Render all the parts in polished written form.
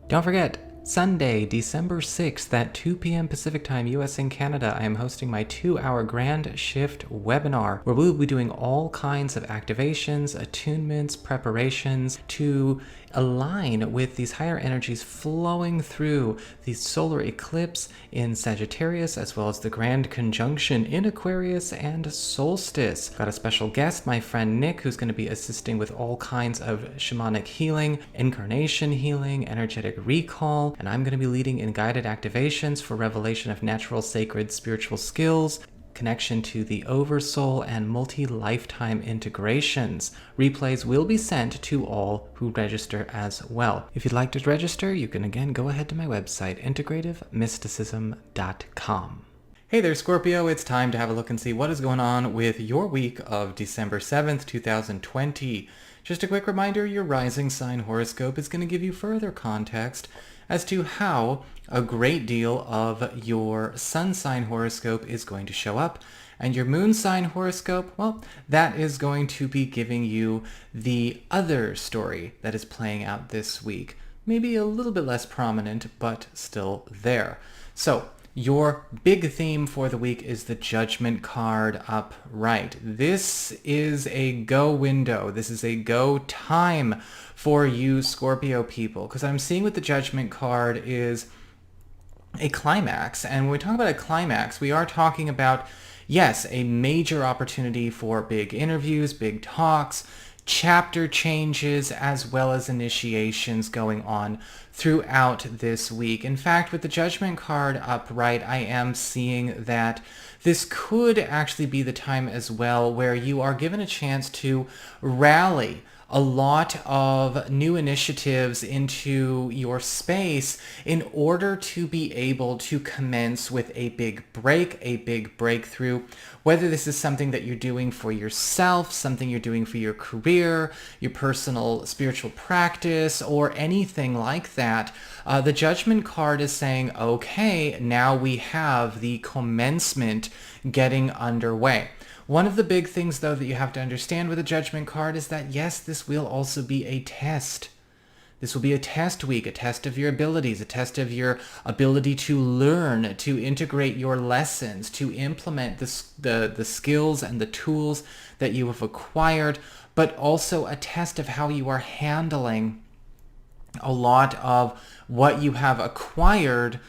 Don't forget, Sunday, December 6th at 2 p.m. Pacific Time, US and Canada, I am hosting my 2-hour Grand Shift webinar where we will be doing all kinds of activations, attunements, preparations to align with these higher energies flowing through the solar eclipse in Sagittarius, as well as the grand conjunction in Aquarius and solstice. Got a special guest, my friend Nick, who's going to be assisting with all kinds of shamanic healing, incarnation healing, energetic recall, and I'm going to be leading in guided activations for revelation of natural, sacred, spiritual skills, connection to the Oversoul, and multi-lifetime integrations. Replays will be sent to all who register as well. If you'd like to register, you can again go ahead to my website, integrativemysticism.com. Hey there, Scorpio. It's time to have a look and see what is going on with your week of December 7th, 2020. Just a quick reminder, your rising sign horoscope is going to give you further context as to how a great deal of your sun sign horoscope is going to show up. And your moon sign horoscope, well, that is going to be giving you the other story that is playing out this week. Maybe a little bit less prominent, but still there. So, your big theme for the week is the Judgment card upright. This is a go window. This is a go time for you Scorpio people, because I'm seeing with the Judgment card is a climax. And when we talk about a climax, we are talking about, yes, a major opportunity for big interviews, big talks, chapter changes, as well as initiations going on throughout this week. In fact, with the Judgment card upright, I am seeing that this could actually be the time as well where you are given a chance to rally a lot of new initiatives into your space in order to be able to commence with a big break, a big breakthrough, whether this is something that you're doing for yourself, something you're doing for your career, your personal spiritual practice, or anything like that. The Judgment card is saying, okay, now we have the commencement getting underway. One of the big things, though, that you have to understand with the Judgment card is that, yes, this will also be a test. This will be a test week, a test of your abilities, a test of your ability to learn, to integrate your lessons, to implement the skills and the tools that you have acquired, but also a test of how you are handling a lot of what you have acquired,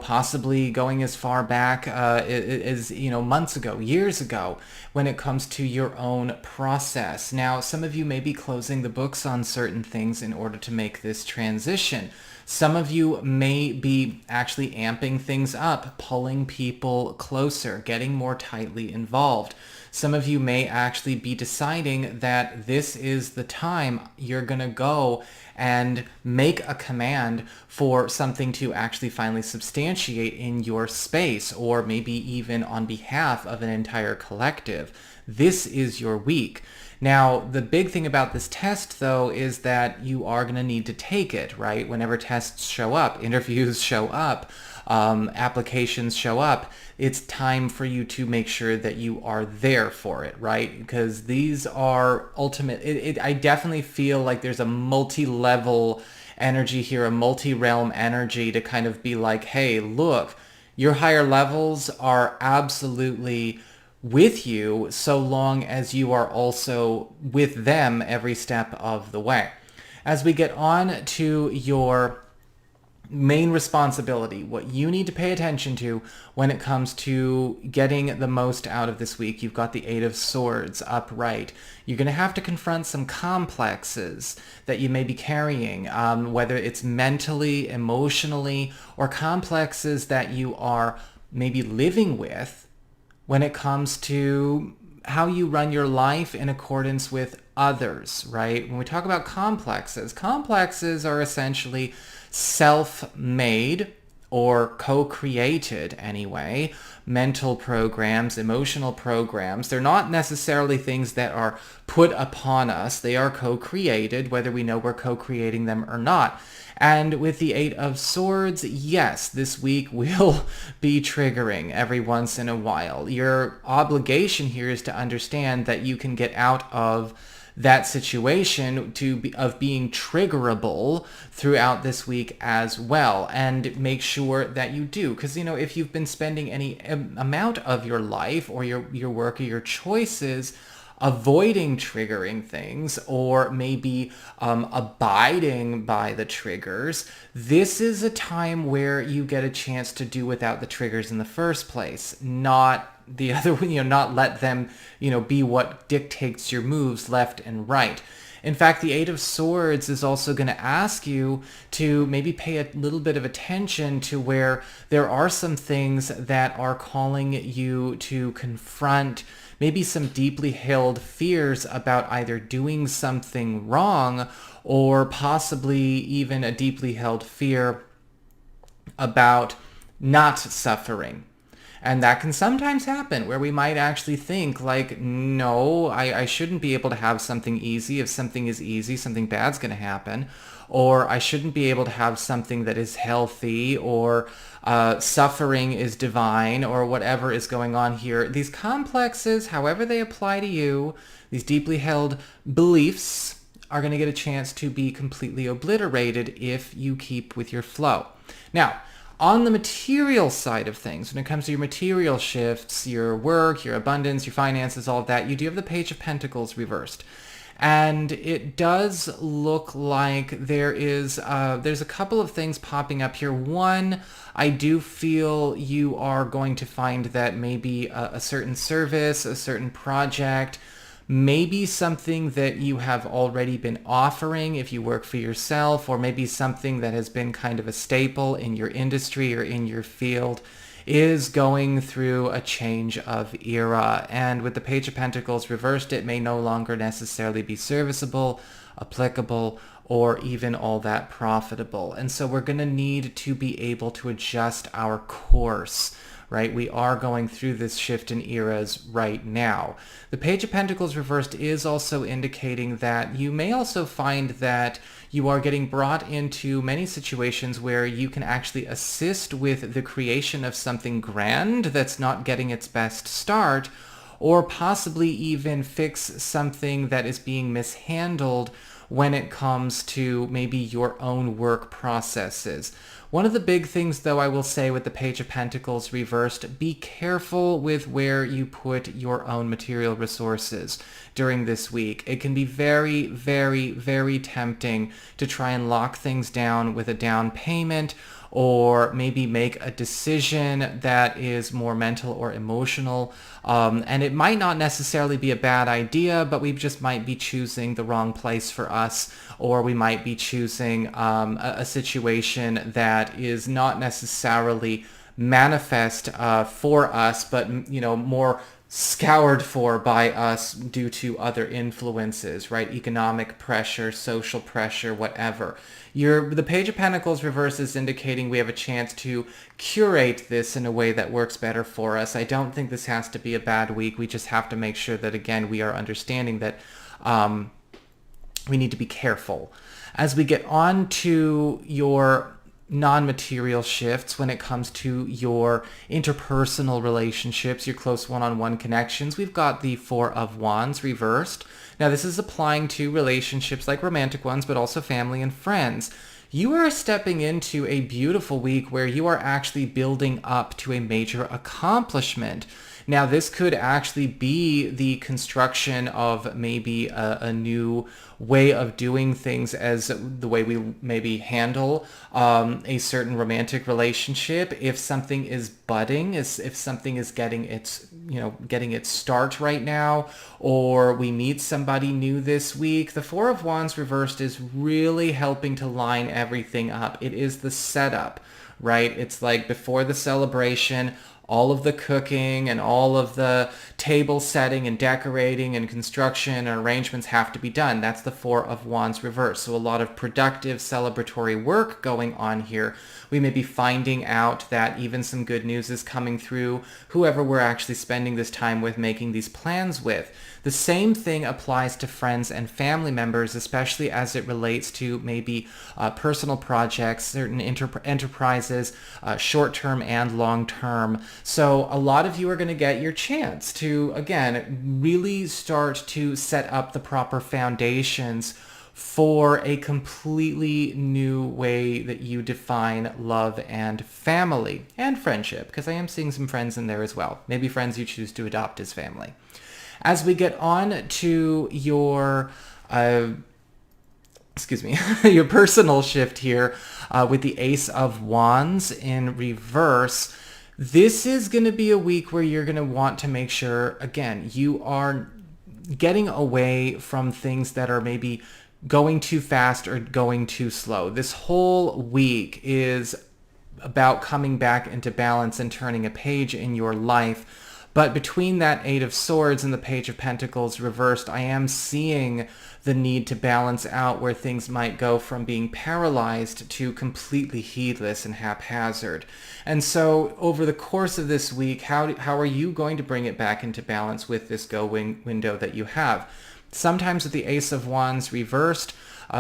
possibly going as far back as, months ago, years ago, when it comes to your own process. Now, some of you may be closing the books on certain things in order to make this transition. Some of you may be actually amping things up, pulling people closer, getting more tightly involved. Some of you may actually be deciding that this is the time you're going to go and make a command for something to actually finally substantiate in your space, or maybe even on behalf of an entire collective. This is your week. Now, the big thing about this test, though, is that you are going to need to take it, right? Whenever tests show up, interviews show up, applications show up, it's time for you to make sure that you are there for it, right? Because these are ultimate. I definitely feel like there's a multi-level energy here, a multi-realm energy to kind of be like, hey, look, your higher levels are absolutely with you so long as you are also with them every step of the way. As we get on to your main responsibility, what you need to pay attention to when it comes to getting the most out of this week, you've got the Eight of Swords upright. You're going to have to confront some complexes that you may be carrying, whether it's mentally, emotionally, or complexes that you are maybe living with when it comes to how you run your life in accordance with others, right? When we talk about complexes are essentially self-made or co-created anyway, mental programs, emotional programs. They're not necessarily things that are put upon us. They are co-created, whether we know we're co-creating them or not. And with the Eight of Swords, yes, this week will be triggering every once in a while. Your obligation here is to understand that you can get out of that situation of being triggerable throughout this week as well, and make sure that you do. Because, if you've been spending any amount of your life or your work or your choices avoiding triggering things, or maybe abiding by the triggers, this is a time where you get a chance to do without the triggers in the first place, not the other, not let them, be what dictates your moves left and right. In fact, the Eight of Swords is also going to ask you to maybe pay a little bit of attention to where there are some things that are calling you to confront maybe some deeply held fears about either doing something wrong, or possibly even a deeply held fear about not suffering. And that can sometimes happen, where we might actually think like, no, I shouldn't be able to have something easy. If something is easy, something bad's going to happen. Or I shouldn't be able to have something that is healthy, or suffering is divine, or whatever is going on here. These complexes, however they apply to you, these deeply held beliefs are going to get a chance to be completely obliterated if you keep with your flow. Now, on the material side of things, when it comes to your material shifts, your work, your abundance, your finances, all of that, you do have the Page of Pentacles reversed. And it does look like there's a couple of things popping up here. One, I do feel you are going to find that maybe a certain service, a certain project, maybe something that you have already been offering if you work for yourself, or maybe something that has been kind of a staple in your industry or in your field, is going through a change of era. And with the Page of Pentacles reversed, it may no longer necessarily be serviceable, applicable, or even all that profitable. And so we're going to need to be able to adjust our course, right? We are going through this shift in eras right now. The Page of Pentacles reversed is also indicating that you may also find that you are getting brought into many situations where you can actually assist with the creation of something grand that's not getting its best start, or possibly even fix something that is being mishandled when it comes to maybe your own work processes. One of the big things, though, I will say with the Page of Pentacles reversed, be careful with where you put your own material resources during this week. It can be very, very, very tempting to try and lock things down with a down payment, or maybe make a decision that is more mental or emotional. And it might not necessarily be a bad idea, but we just might be choosing the wrong place for us, or we might be choosing a situation that is not necessarily manifest for us, but more scoured for by us due to other influences, right? Economic pressure, social pressure, whatever. The Page of Pentacles reverse is indicating we have a chance to curate this in a way that works better for us. I don't think this has to be a bad week. We just have to make sure that, again, we are understanding that we need to be careful. As we get on to your non-material shifts, when it comes to your interpersonal relationships, your close one-on-one connections, we've got the Four of Wands reversed. Now, this is applying to relationships like romantic ones, but also family and friends. You are stepping into a beautiful week where you are actually building up to a major accomplishment. Now, this could actually be the construction of maybe a new way of doing things, as the way we maybe handle a certain romantic relationship. If something is budding, if something is getting its start right now, or we meet somebody new this week, the Four of Wands reversed is really helping to line everything up. It is the setup, right? It's like before the celebration, all of the cooking and all of the table setting and decorating and construction and arrangements have to be done. That's the Four of Wands reverse. So a lot of productive celebratory work going on here. We may be finding out that even some good news is coming through whoever we're actually spending this time with, making these plans with. The same thing applies to friends and family members, especially as it relates to maybe personal projects, certain enterprises, short-term and long-term. So a lot of you are going to get your chance to, again, really start to set up the proper foundations for a completely new way that you define love and family and friendship, because I am seeing some friends in there as well. Maybe friends you choose to adopt as family. As we get on to your your personal shift here with the Ace of Wands in reverse, this is going to be a week where you're going to want to make sure, again, you are getting away from things that are maybe going too fast or going too slow. This whole week is about coming back into balance and turning a page in your life. But between that Eight of Swords and the Page of Pentacles reversed, I am seeing the need to balance out where things might go from being paralyzed to completely heedless and haphazard. And so over the course of this week, how are you going to bring it back into balance with this window that you have? Sometimes with the Ace of Wands reversed,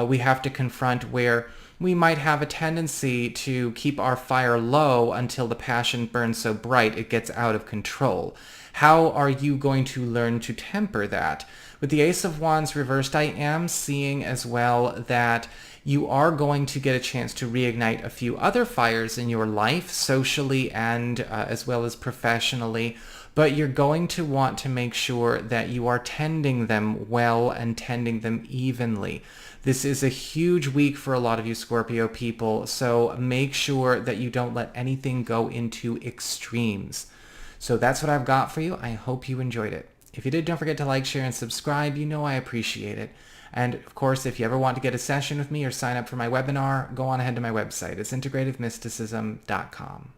we have to confront where we might have a tendency to keep our fire low until the passion burns so bright it gets out of control. How are you going to learn to temper that? With the Ace of Wands reversed, I am seeing as well that you are going to get a chance to reignite a few other fires in your life, socially and as well as professionally. But you're going to want to make sure that you are tending them well and tending them evenly. This is a huge week for a lot of you Scorpio people, so make sure that you don't let anything go into extremes. So that's what I've got for you. I hope you enjoyed it. If you did, don't forget to like, share, and subscribe. You know I appreciate it. And of course, if you ever want to get a session with me or sign up for my webinar, go on ahead to my website. It's integrativemysticism.com.